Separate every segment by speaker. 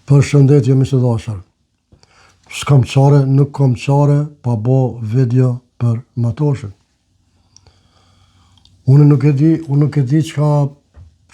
Speaker 1: Përshëndetje mi së dashur. S'kam qare, nuk kam qare pa bo video për Matoshën. Unë nuk e di çka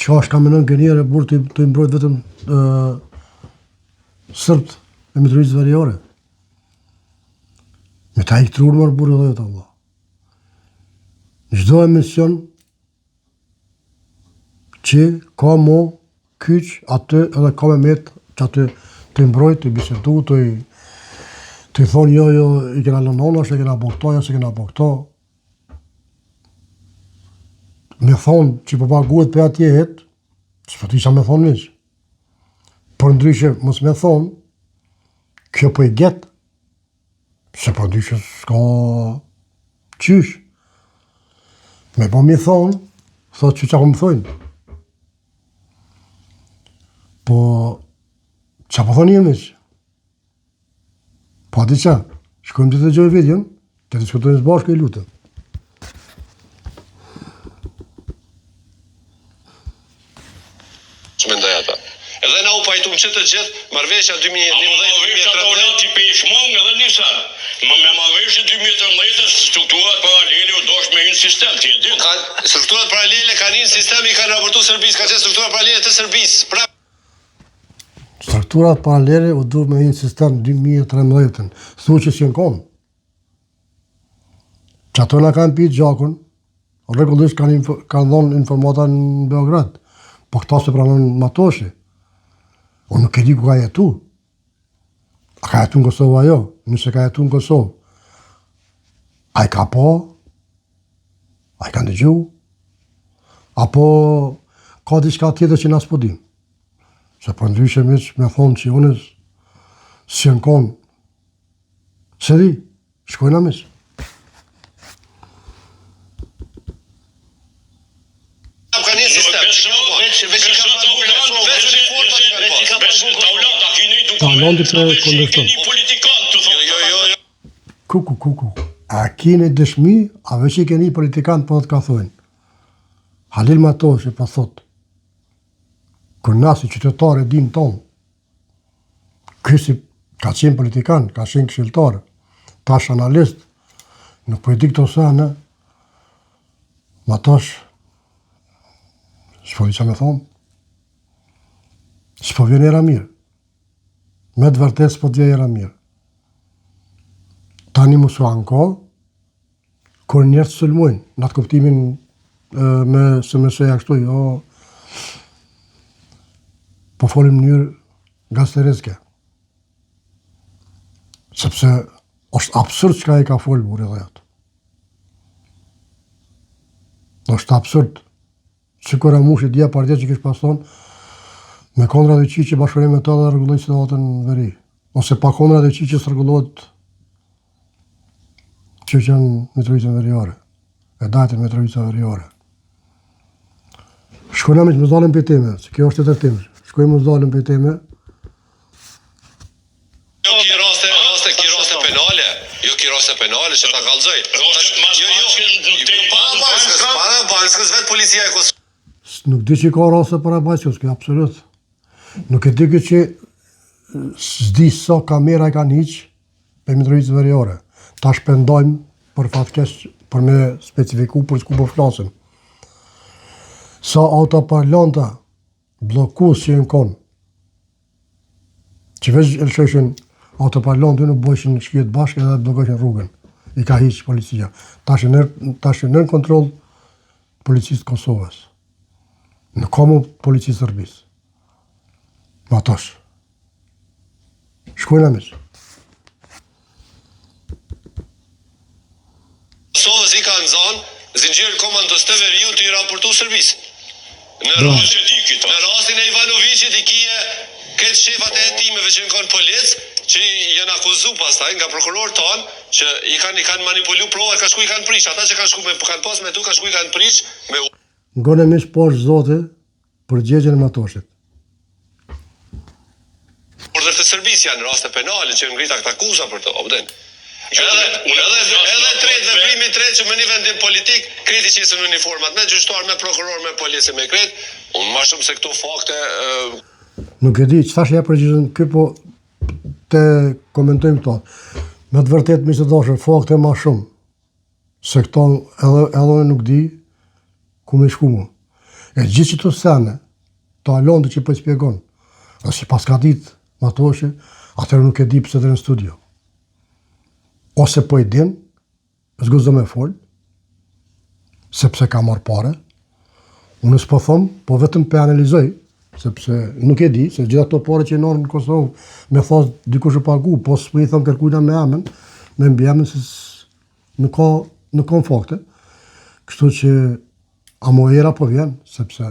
Speaker 1: është ka menon gënjere burë të imbrojt vetëm sërbt e Mitrovicës Veriore. Me ta i këtrur mërë burë dhe jetë Allah. Në çdo emision që ka mo kyç atë edhe ka me metë që atë të imbrojt, të bisedu, të i thonë jo, i kena lënona, se kena bo këto, se kena bo këto. Me thonë që po paguhet për atje jetë, që për isha me thonë njështë. Për ndryshe, mos me thonë, kjo po i getë, se për ndryshe s'ka qysh. Me po mi thonë, thotë që po më thonë. Po, qa po thonë jemi që? Po ati qa, shkojmë të të gjojë videon, të të diskutojnë së bashkë i lutëm.
Speaker 2: Që mendoj ata. Edhe na u pajtum që të gjithë, marrëveshja 2011-2013...
Speaker 3: Ti pe i shmong edhe njësa. Me marrëveshje 2013 strukturat paralele u dosh me një sistem, ti e di.
Speaker 2: Strukturat paralele kanë një sistem, i kanë raportu Serbisë, ka qenë strukturat paralele të Serbisë.
Speaker 1: Strukturat paralele u duhet me një sistem 2013, thu që s'jen konë. Që ato nga kanë pitë gjakun, rregullisht kanë dhonë informata në Beograd, po këta se pranon Matoshi. Unë nuk e di ku ka jetu. A ka jetu në Kosovë ajo? Nëse ka jetu në Kosovë. A i ka po? A i ka ndëgju? Apo ka diçka tjetër që na s'podim? Se për ndryshe me thonë që unës s'jen konë. Se di, shkojnë amis.
Speaker 2: Ka një sistem.
Speaker 1: Talonti për kondekton. Kuku. A keni dëshmi, a veç i keni politikant po të ka thojnë. Halil Matoshi po thotë. Kër nasi qytetare din tonë, kësi ka qenë politikan, ka qenë këshiltar, tash analist, nuk po i di këto sene, ma tash, s'po di që me thonë, s'po vjen era mirë. Me të vërtet s'po vjen era mirë. Tani mu su anko, kër njerë të sëllmojnë, në atë kuptimin se me se jakështu, jo, po folim njërë gazetereske. Sepse është absurd që ka i ka folë burë dhe jatë. është absurd. Që kërë mushit dje partija që kishë pas thonë, me kondra dhe qiqë bashkërim e të dhe rregullojnë situatën në veri. Ose pa kondra dhe qiqë së rregullohet që janë Mitrovicën Veriore. E dajtën Mitrovicën Veriore. Shkojnë me që më zalën për teme, se kjo është të tërtimë. Shkojmë më zdalën për teme.
Speaker 2: Jo ki raste penale, që ta kalzoj. Para bashkës, vetë policia e Kosovës.
Speaker 1: Nuk di që ka raste para bashkës, kjo absolut. Nuk e di këtë që s'di sa kamera i kanë hiq për Mitrovicën Veriore. Ta shpendojmë për fatkesh, për me specifiku për s'ku po flasim. Sa autoparlanta blokus që në konë, që veç e lësheshin autoparlantë në bojshin në shkjet bashkë edhe blokoshin rrugën. I ka hiq policia. Ta shë nën kontrol policisë Kosovës. Në komu policisë Serbisë. Matosh. Shkojnë amis.
Speaker 2: Kosovës i ka në zonë, zinxhirë komandos të veriu të i raportu Serbisë. Në rastin e Ivanovićit i kije këtë shefat e hetimeve që në konë policë, që jenë akuzu pastaj nga prokuror tonë, që i kanë manipulu provat, ka shku i kanë prish. Ata që kanë pas me tu, ka shku i kanë prish me...
Speaker 1: Ngone mish poshtë zote për gjegjen e Matoshit.
Speaker 2: Por dhe të Serbisë janë raste penale që ngrita këta akuza për të, obden. Edhe tretë dhe primi tretë që me një vendim politik, kreti që në uniformat, me gjyqtar, me prokuror, me policë, me kretë, unë ma shumë se këto fakte
Speaker 1: Nuk e di, që thash ja përgjigjen ky, po të komentojmë këto. Me të vërtet, mi se dashur, fakte ma shumë, se këto edhe nuk di ku me shku mu. E gjithë që të sene, të alonde që po i spjegon, dhe si pas ka ditë Matoshe, atërë nuk e di pëse dhe në studio. Ose po i din, zguzo me fol, sepse ka marrë pare, unë s'po thom, po vetëm pe analizoj, sepse nuk e di, se gjitha këto pare që i nërë në Kosovë me thos dikush e pagu, po s'po i thom kërkujna me amen, me mbi amen se nuk ka fakte. Kështu që amo era po vjen, sepse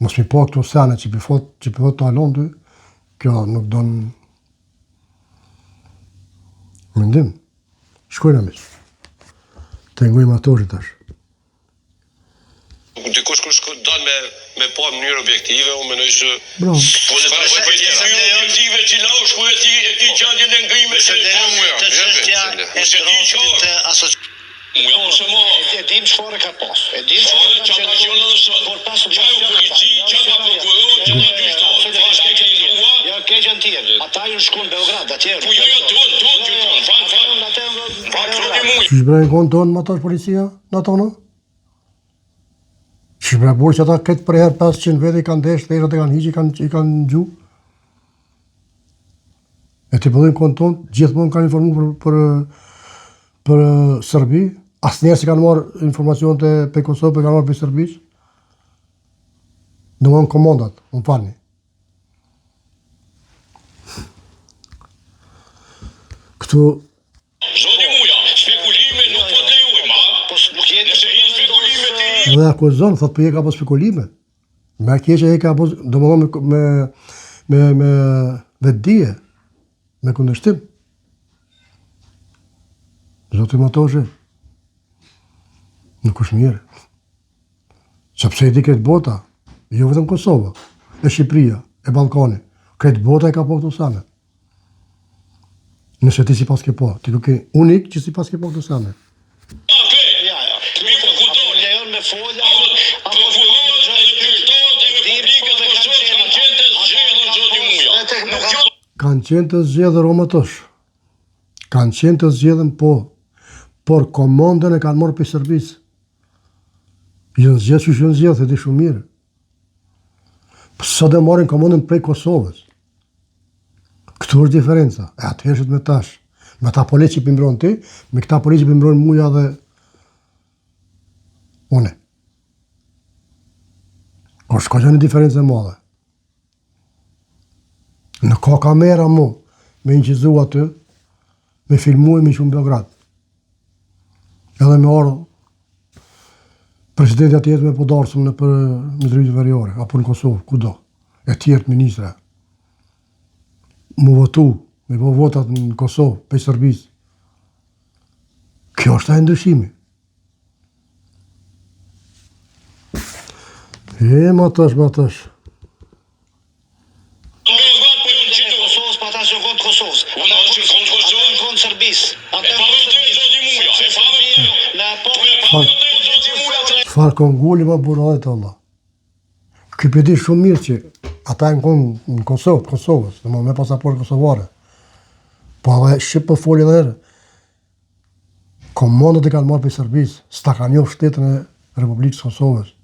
Speaker 1: mos mi po këto sene që pifot të alon dy, kjo nuk do në mendim. Shkojnë amis. Të ngujmë atorit tash.
Speaker 2: Dikush kur don me po në mënyrë objektive, unë mendoj se
Speaker 1: Bravo.
Speaker 3: Po në mënyrë objektive që la është ku e ti gjendjen e ngrimë se
Speaker 4: të çështja e draftit të asociacionit.
Speaker 3: Muja po se mo.
Speaker 4: E dim çfarë ka pas. E dim
Speaker 3: çfarë ka qenë edhe sot.
Speaker 4: Por pas
Speaker 3: Çfarë polici, çfarë prokuror, çfarë gjyqtar. Pas ke qenë mua.
Speaker 4: Ja keqën tjetër. Ata ju shkon në Beograd atje.
Speaker 3: Po jo ton gjyqtar. Fal.
Speaker 1: Që shbrejnë konë tonë më tash policia në tonë? Që shbrejnë burë që ata këtë për herë 500 vete i kanë desh, thejrat e kanë hiqë, i kanë gju. E të përdojnë konë tonë, gjithmonë kanë informu për Serbi, asë njerë që kanë marrë informacion të Kosovë, për kanë marrë për Serbis. Në më në komandat, më falni. Këtu
Speaker 3: Zoti Muja, spekulime nuk po të lejojmë, a?
Speaker 4: Po nuk jetë
Speaker 3: Nëse i spekulime ti
Speaker 1: dhe akuzon, thot për je ka po spekulime. Me keqe je ka po, do më thonë me vetdije, me kundërshtim. Zoti Matoshe, nuk është mirë. Sepse i di këtë bota, jo vetëm Kosova, e Shqipëria, e Ballkani, këtë bota e ka po këtu sane. Nëse ti si pas ke po, ti nuk e unik që si pas ke po këtu sane.
Speaker 4: ja.
Speaker 3: Mi po kujtoni.
Speaker 4: Lejon me folja.
Speaker 3: Prokurorët edhe gjyqtarët e Republikës së Kosovës kanë qenë të zgjedhur Zoti Muja. Nuk jo
Speaker 1: Kanë qenë të zgjedhur Romatosh. Kanë qenë të zgjedhën po, por komandën e kanë marrë për Serbisë. Jënë zgjedhë që shënë zgjedhë, e di shumë mirë. Sot e marrin komandën prej Kosovës. Këtu është diferenca. E atë heshët me tash. Me ta polici që pimbron ti, me këta polici që pimbron muja dhe une. Është ka një diferencë e madhe. Në ka kamera mu, me inqizu aty, me filmu e me shumë Beograd. Edhe me ardhë presidenti atjetë me podarsëm në për Mitritë Veriore, apo në Kosovë, kudo. E tjertë ministra. Mu votu, me po votat në Kosovë, për Serbisë. Kjo është e ndryshimi. Ma tash.
Speaker 3: Beograd po ju qitu.
Speaker 4: Kosovës pa ata që konë Kosovës.
Speaker 3: Unë që konë Kosovës.
Speaker 4: Konë Serbisë.
Speaker 3: E pa vërtet Zoti Muja, e pa vërtet.
Speaker 4: Me apo
Speaker 3: Po e pa vërtet Zoti Muja.
Speaker 1: Farë kongulli ma burajt Allah. Këj përdi shumë mirë që ata në konë në Kosovës, dhe me pasaport kosovare. Po edhe Shqipë për foli dhe herë. Komandët e kanë marrë për Serbisë, s'ta ka njohë shtetën e Republikës Kosovës.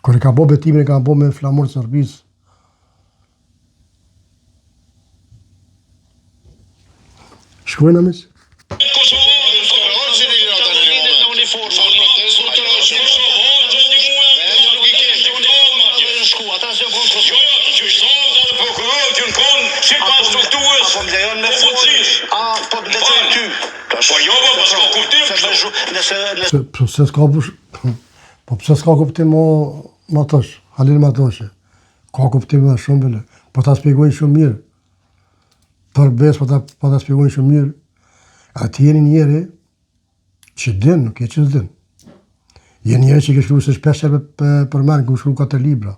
Speaker 1: Kër i ka bo betimin e ka bo me flamur të Serbisë. Shkojnë amis? Pse s'ka kuptim ma tësh, Halil Matoshe. Ka kuptim dhe shumë bile. Po ta spjegojnë shumë mirë. Për bes, po ta spjegojnë shumë mirë. Ati jeni njeri që din, nuk e që s'din. Jeni njeri që ke shkru se shpesher për menë, ku shkru 4 libra.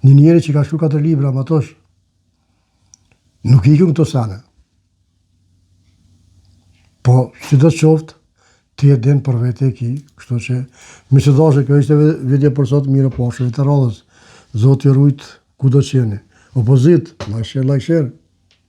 Speaker 1: Një njeri që ka shkru 4 libra, Matosh, nuk i ikën këto sene. Po, si do të qoftë, ti e din për vete e ki, kështu që mi se dhashe, kjo ishte video për sot, mire po, shëve të radhës, Zoti rujt ku do që jeni. Opozit, like share.